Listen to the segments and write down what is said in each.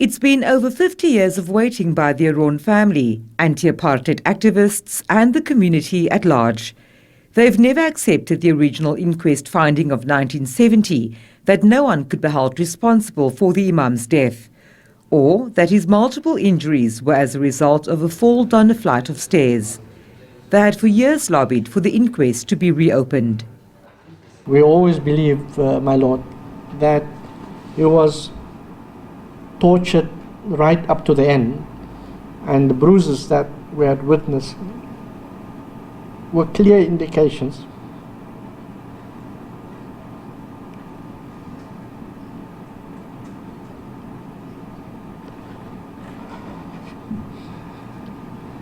It's been over 50 years of waiting by the Haron family, anti-apartheid activists and the community at large. They've never accepted the original inquest finding of 1970 that no one could be held responsible for the Imam's death, or that his multiple injuries were as a result of a fall down a flight of stairs. They had for years lobbied for the inquest to be reopened. We always believed, my Lord, that he was tortured right up to the end, and the bruises that we had witnessed were clear indications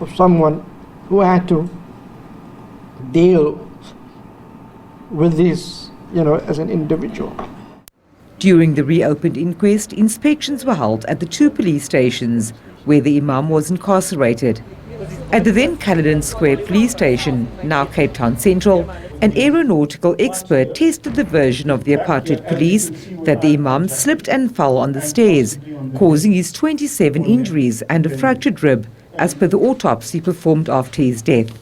of someone who had to deal with this, as an individual. During the reopened inquest, inspections were held at the two police stations where the Imam was incarcerated. At the then Caledon Square police station, now Cape Town Central, an aeronautical expert tested the version of the apartheid police that the Imam slipped and fell on the stairs, causing his 27 injuries and a fractured rib, as per the autopsy performed after his death.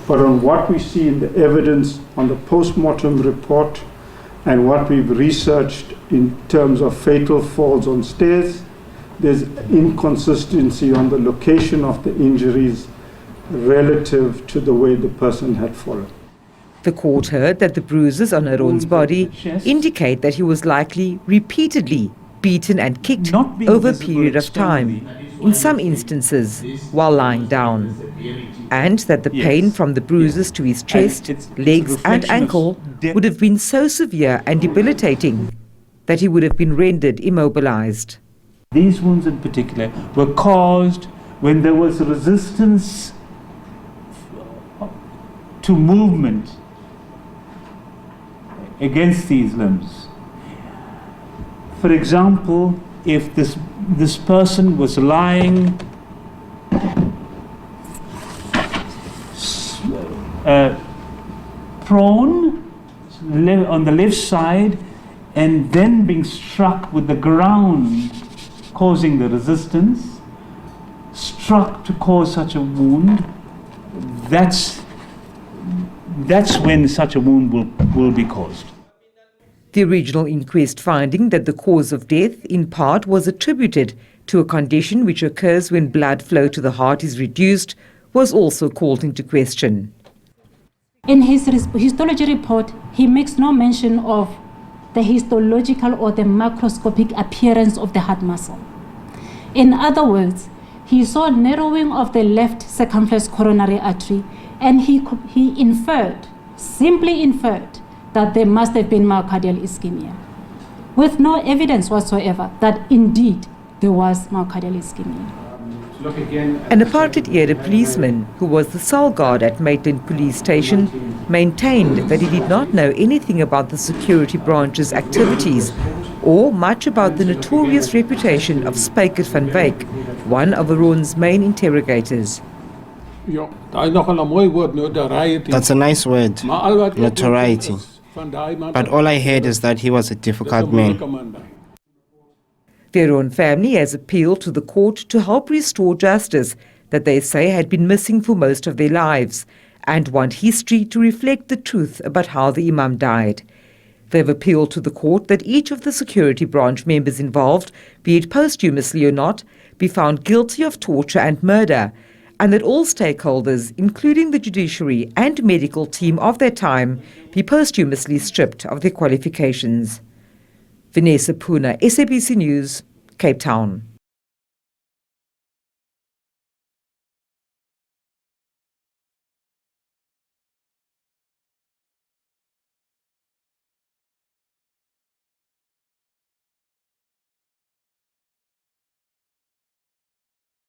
But on what we see in the evidence on the post-mortem report and what we've researched in terms of fatal falls on stairs, there's inconsistency on the location of the injuries relative to the way the person had fallen. The court heard that the bruises on Haron's body indicate that he was likely repeatedly beaten and kicked over a period of time, in some instances while lying down, and that the pain from the bruises to his chest, legs and ankle would have been so severe and debilitating that he would have been rendered immobilized. These wounds in particular were caused when there was resistance to movement against these limbs. For example, if this person was lying prone on the left side and then being struck with the ground, causing the resistance, struck to cause such a wound, that's when such a wound will be caused. The original inquest finding that the cause of death in part was attributed to a condition which occurs when blood flow to the heart is reduced was also called into question. In his histology report, he makes no mention of the histological or the macroscopic appearance of the heart muscle. In other words, he saw narrowing of the left circumflex coronary artery, and he simply inferred, that there must have been myocardial ischemia, with no evidence whatsoever that indeed there was myocardial ischemia. An apartheid-era policeman who was the sole guard at Maitland Police Station maintained that he did not know anything about the security branch's activities or much about the notorious reputation of Spykert van Wyk, one of Haron's main interrogators. That's a nice word, notoriety. But all I heard is that he was a difficult man. The Haron family has appealed to the court to help restore justice that they say had been missing for most of their lives, and want history to reflect the truth about how the Imam died. They've appealed to the court that each of the security branch members involved, be it posthumously or not, be found guilty of torture and murder, and that all stakeholders, including the judiciary and medical team of their time, be posthumously stripped of their qualifications. Vanessa Puna, SABC News, Cape Town.